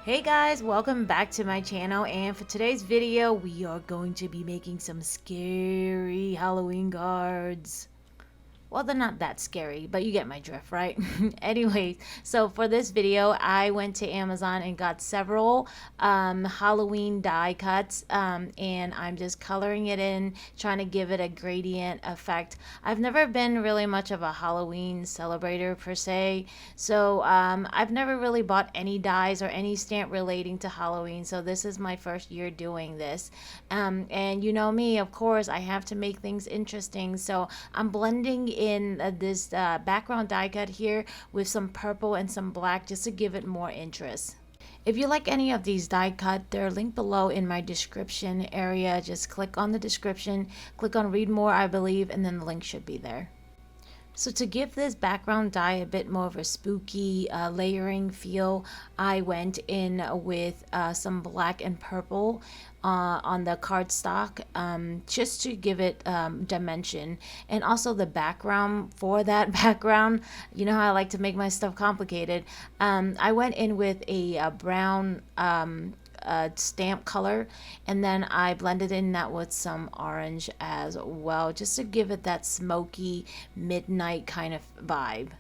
Hey guys, welcome back to my channel, and for today's video we are going to be making some scary Halloween cards. Well, they're not that scary, but you get my drift, right? Anyways, so for this video, I went to Amazon and got several Halloween die cuts, and I'm just coloring it in, trying to give it a gradient effect. I've never been really much of a Halloween celebrator per se, so I've never really bought any dies or any stamp relating to Halloween, so this is my first year doing this. And you know me, of course, I have to make things interesting, so I'm blending in this background die cut here with some purple and some black just to give it more interest. If you like any of these die cut, they're linked below in my description area. Just click on the description, click on read more, I believe, and then the link should be there. So to give this background die a bit more of a spooky layering feel, I went in with some black and purple on the cardstock, just to give it dimension. And also the background for that background, you know how I like to make my stuff complicated. I went in with a brown stamp color, and then I blended in that with some orange as well, just to give it that smoky midnight kind of vibe.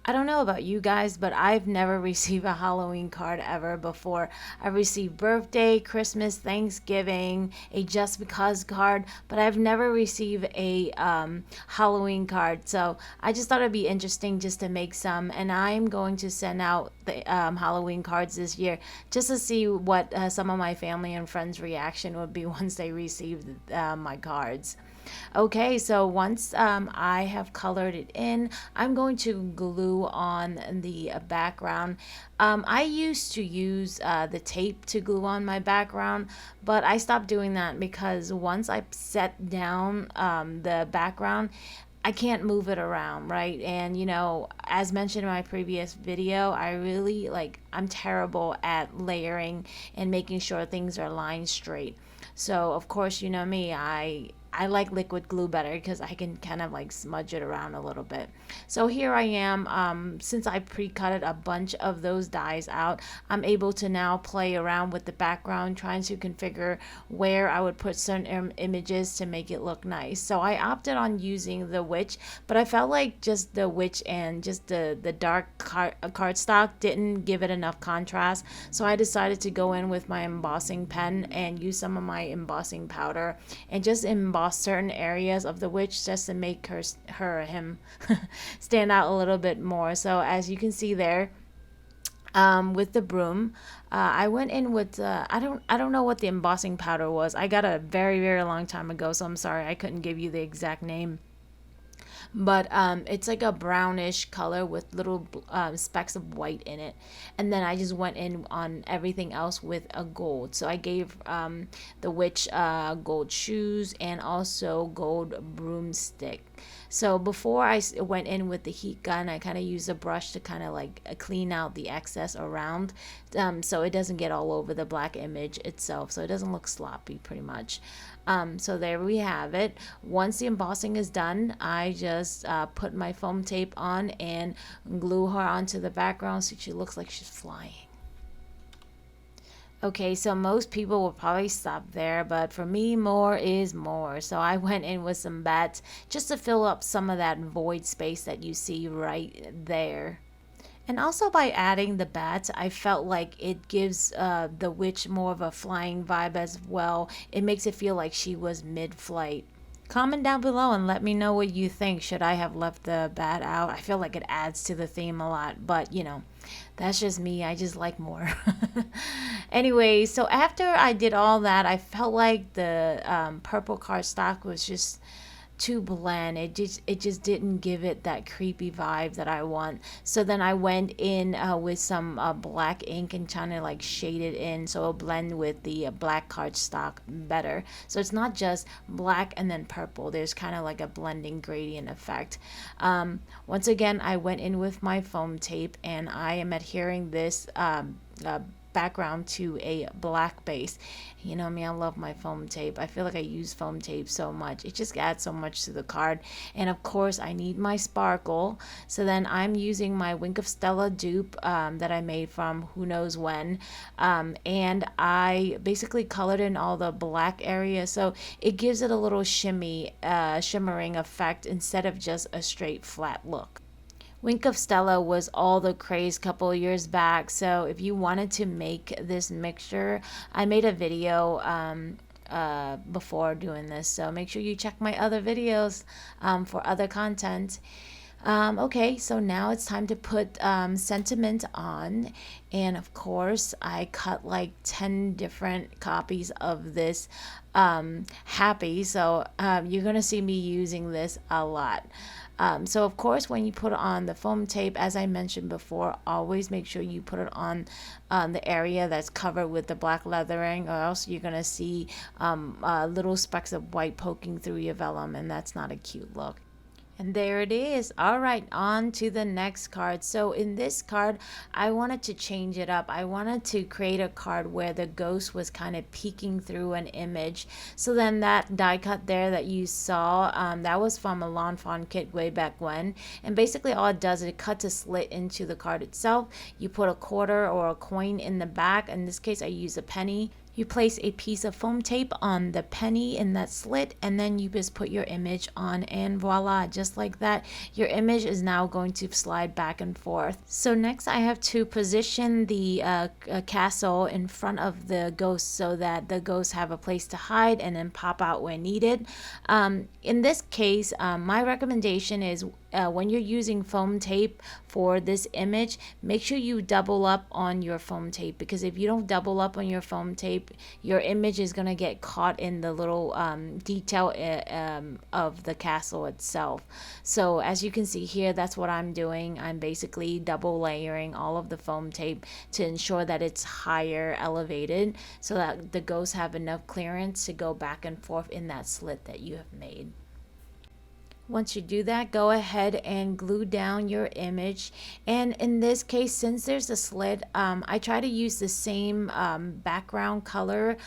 I don't know about you guys, but I've never received a Halloween card ever before. I've received birthday, Christmas, Thanksgiving, a just because card, but I've never received a Halloween card. So I just thought it'd be interesting just to make some, and I'm going to send out the Halloween cards this year just to see what some of my family and friends' reaction would be once they receive my cards. Okay, so once I have colored it in, I'm going to glue on the background. I used to use the tape to glue on my background, but I stopped doing that because once I set down the background, I can't move it around, right? And you know, as mentioned in my previous video, I'm terrible at layering and making sure things are lined straight. So of course, you know me, I like liquid glue better because I can kind of like smudge it around a little bit. So here I am, since I pre-cutted a bunch of those dies out, I'm able to now play around with the background, trying to configure where I would put certain images to make it look nice. So I opted on using the witch, but I felt like just the witch and just the dark cardstock didn't give it enough contrast. So I decided to go in with my embossing pen and use some of my embossing powder and just emboss certain areas of the witch just to make him stand out a little bit more. So as you can see there, with the broom, I went in with I don't know what the embossing powder was. I got a very long time ago, so I'm sorry I couldn't give you the exact name, but it's like a brownish color with little specks of white in it. And then I just went in on everything else with a gold. So I gave the witch gold shoes and also gold broomstick. So before I went in with the heat gun, I kind of used a brush to kind of like clean out the excess around, so it doesn't get all over the black image itself, so it doesn't look sloppy pretty much. So there we have it. Once the embossing is done, I just put my foam tape on and glue her onto the background so she looks like she's flying. Okay, so most people will probably stop there, but for me, more is more. So I went in with some bats just to fill up some of that void space that you see right there. And also by adding the bats, I felt like it gives the witch more of a flying vibe as well. It makes it feel like she was mid-flight. Comment down below and let me know what you think. Should I have left the bat out? I feel like it adds to the theme a lot, but you know, that's just me. I just like more. Anyway, so after I did all that, I felt like the purple cardstock was just too bland. It just didn't give it that creepy vibe that I want. So then I went in with some black ink and trying to like shade it in so it'll blend with the black cardstock better. So it's not just black and then purple. There's kind of like a blending gradient effect. Once again, I went in with my foam tape and I am adhering this background to a black base. You know me, I love my foam tape. I feel like I use foam tape so much. It just adds so much to the card. And of course, I need my sparkle. So then I'm using my Wink of Stella dupe that I made from who knows when. And I basically colored in all the black area. So it gives it a little shimmering effect instead of just a straight flat look. Wink of Stella was all the craze couple of years back. So if you wanted to make this mixture, I made a video before doing this. So make sure you check my other videos for other content. Okay, so now it's time to put Sentiment on. And of course, I cut like 10 different copies of this Happy. So you're going to see me using this a lot. So of course, when you put on the foam tape, as I mentioned before, always make sure you put it on the area that's covered with the black leathering, or else you're going to see little specks of white poking through your vellum, and that's not a cute look. And there it is. All right, on to the next card. So in this card, I wanted to change it up. I wanted to create a card where the ghost was kind of peeking through an image. So then that die cut there that you saw, that was from a Lawn Fawn kit way back when. And basically all it does is it cuts a slit into the card itself. You put a quarter or a coin in the back. In this case, I use a penny. You place a piece of foam tape on the penny in that slit, and then you just put your image on, and voila, just like that, your image is now going to slide back and forth. So next I have to position the castle in front of the ghost so that the ghosts have a place to hide and then pop out when needed. In this case, my recommendation is when you're using foam tape for this image, make sure you double up on your foam tape, because if you don't double up on your foam tape, your image is going to get caught in the little detail of the castle itself. So as you can see here, that's what I'm doing. I'm basically double layering all of the foam tape to ensure that it's higher elevated so that the ghosts have enough clearance to go back and forth in that slit that you have made. Once you do that, go ahead and glue down your image. And in this case, since there's a slit, I try to use the same background color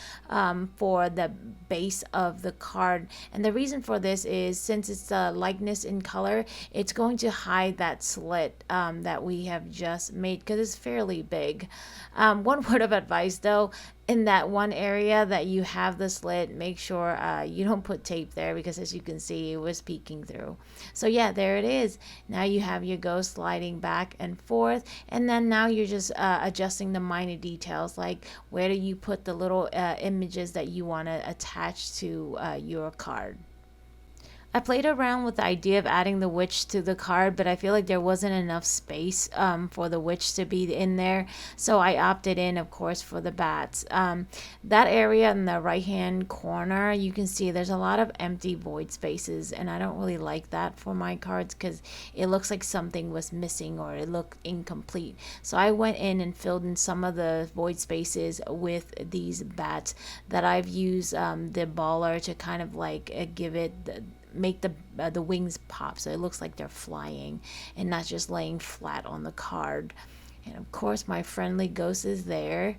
for the base of the card. And the reason for this is since it's a likeness in color, it's going to hide that slit that we have just made because it's fairly big. One word of advice though, in that one area that you have the slit, make sure you don't put tape there, because as you can see, it was peeking through. So yeah, there it is. Now you have your ghost sliding back and forth, and then now you're just adjusting the minor details, like where do you put the little images that you want to attach to your card. I played around with the idea of adding the witch to the card, but I feel like there wasn't enough space for the witch to be in there. So I opted in, of course, for the bats. That area in the right-hand corner, you can see there's a lot of empty void spaces, and I don't really like that for my cards because it looks like something was missing or it looked incomplete. So I went in and filled in some of the void spaces with these bats that I've used the baller to kind of like give it make the wings pop, so it looks like they're flying and not just laying flat on the card. And of course my friendly ghost is there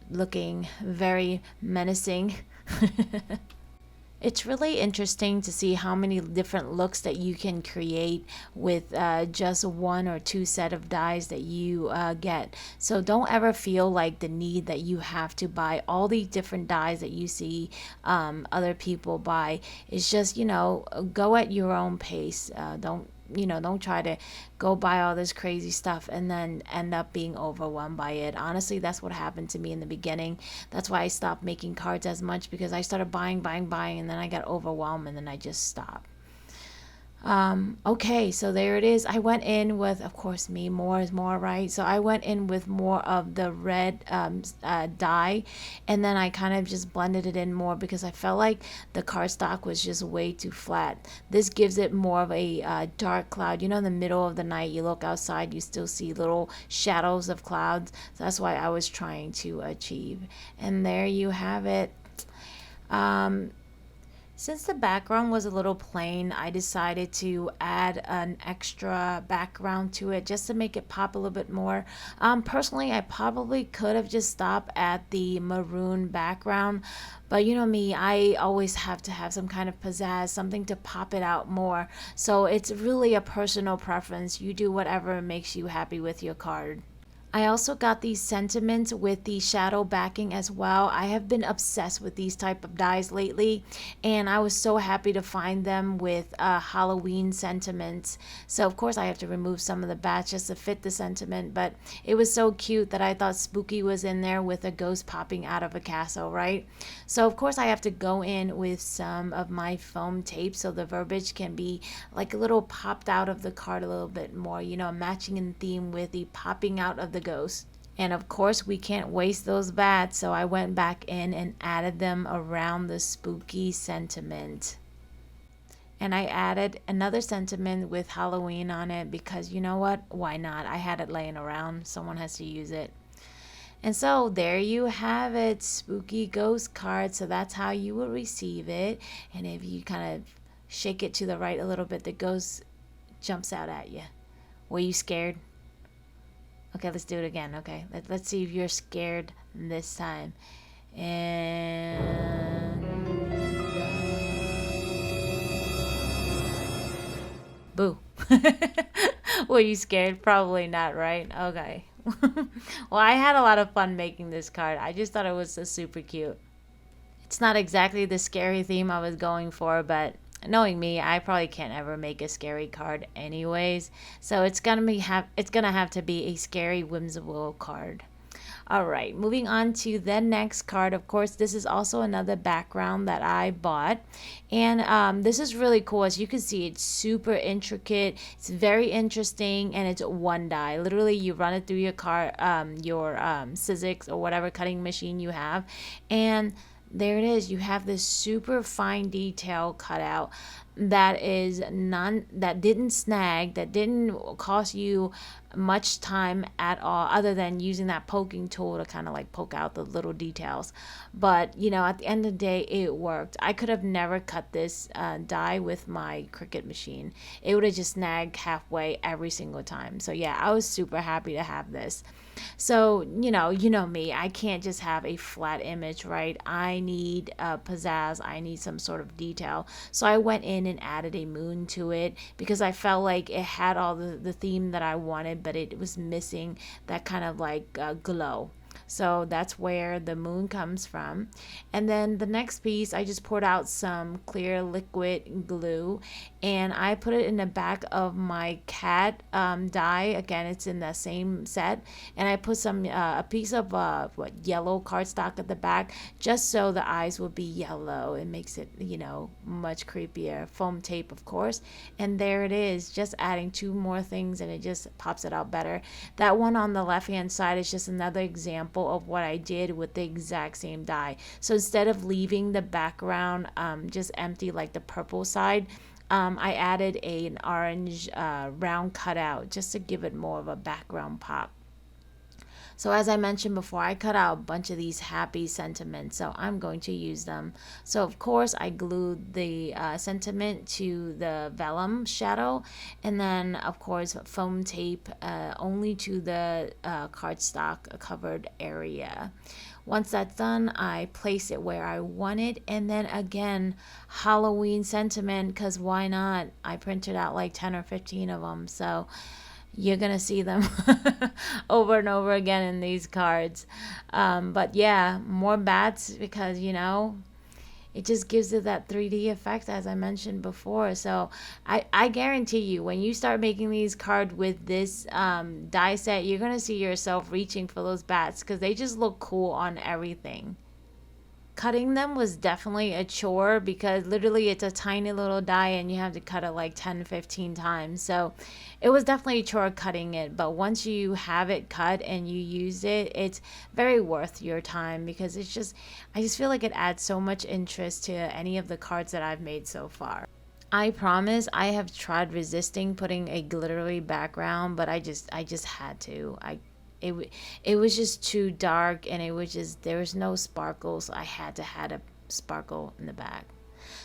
looking very menacing. It's really interesting to see how many different looks that you can create with just one or two set of dies that you get. So don't ever feel like the need that you have to buy all these different dies that you see other people buy. It's just, you know, go at your own pace. Don't try to go buy all this crazy stuff and then end up being overwhelmed by it. Honestly, that's what happened to me in the beginning. That's why I stopped making cards as much, because I started buying, and then I got overwhelmed and then I just stopped. Okay, so there it is. I went in with, of course, more is more, right? So I went in with more of the red dye, and then I kind of just blended it in more because I felt like the cardstock was just way too flat. This gives it more of a dark cloud. You know, in the middle of the night, you look outside, you still see little shadows of clouds. So that's why I was trying to achieve. And there you have it. Since the background was a little plain, I decided to add an extra background to it just to make it pop a little bit more. Personally, I probably could have just stopped at the maroon background, but you know me, I always have to have some kind of pizzazz, something to pop it out more. So it's really a personal preference. You do whatever makes you happy with your card. I also got these sentiments with the shadow backing as well. I have been obsessed with these type of dies lately, and I was so happy to find them with Halloween sentiments. So of course I have to remove some of the bats just to fit the sentiment, but it was so cute that I thought Spooky was in there with a ghost popping out of a castle, right? So of course I have to go in with some of my foam tape so the verbiage can be like a little popped out of the card a little bit more, you know, matching in theme with the popping out of the ghost. And of course, we can't waste those bats, so I went back in and added them around the spooky sentiment. And I added another sentiment with Halloween on it because you know what? Why not? I had it laying around. Someone has to use it. And so there you have it, spooky ghost card. So that's how you will receive it. And if you kind of shake it to the right a little bit, the ghost jumps out at you. Were you scared? Okay, let's do it again. Okay, let's see if you're scared this time. And boo. Were you scared? Probably not, right? Okay. Well, I had a lot of fun making this card. I just thought it was so super cute. It's not exactly the scary theme I was going for, but knowing me, I probably can't ever make a scary card anyways. So it's gonna have to be a scary whimsical card. All right, moving on to the next card. Of course, this is also another background that I bought. And this is really cool. As you can see, it's super intricate. It's very interesting, and it's one die. Literally, you run it through your Sizzix or whatever cutting machine you have. And there it is. You have this super fine detail cut out that didn't snag, that didn't cost you much time at all other than using that poking tool to kind of like poke out the little details. But you know, at the end of the day, it worked. I could have never cut this die with my Cricut machine. It would have just snagged halfway every single time. So yeah, I was super happy to have this. So, you know me, I can't just have a flat image, right? I need pizzazz, I need some sort of detail. So I went in and added a moon to it because I felt like it had all the theme that I wanted, but it was missing that kind of like glow. So that's where the moon comes from. And then the next piece, I just poured out some clear liquid glue and I put it in the back of my cat die. Again, it's in the same set. And I put a piece of yellow cardstock at the back just so the eyes would be yellow. It makes it, you know, much creepier. Foam tape, of course. And there it is, just adding two more things and it just pops it out better. That one on the left hand side is just another example of what I did with the exact same die. So instead of leaving the background just empty like the purple side, I added an orange round cutout just to give it more of a background pop. So as I mentioned before, I cut out a bunch of these happy sentiments, so I'm going to use them. So of course I glued the sentiment to the vellum shadow, and then of course foam tape only to the cardstock covered area. Once that's done, I place it where I want it, and then again, Halloween sentiment, because why not? I printed out like 10 or 15 of them, so you're gonna see them over and over again in these cards. But yeah, more bats because you know it just gives it that 3D effect as I mentioned before. So I guarantee you when you start making these cards with this die set, you're gonna see yourself reaching for those bats because they just look cool on everything. Cutting them was definitely a chore because literally it's a tiny little die and you have to cut it like 10, 15 times. So it was definitely a chore cutting it, but once you have it cut and you use it, it's very worth your time because I just feel like it adds so much interest to any of the cards that I've made so far. I promise I have tried resisting putting a glittery background, but I just had to. It was just too dark and it was just there was no sparkles. I had to have a sparkle in the back.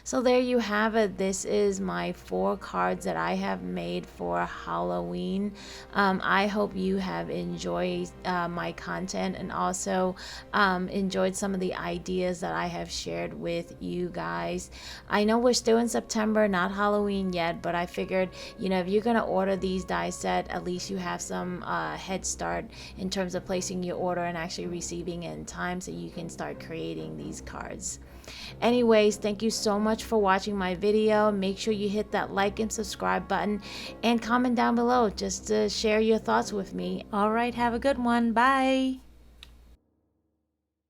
So there you have it. This is my 4 cards that I have made for Halloween. I hope you have enjoyed my content, and also enjoyed some of the ideas that I have shared with you guys. I know we're still in September, not Halloween yet, but I figured, if you're gonna order these die set, at least you have some head start in terms of placing your order and actually receiving it in time, so you can start creating these cards. Anyways, thank you so much for watching my video. Make sure you hit that like and subscribe button, and comment down below just to share your thoughts with me. All right, have a good one. Bye.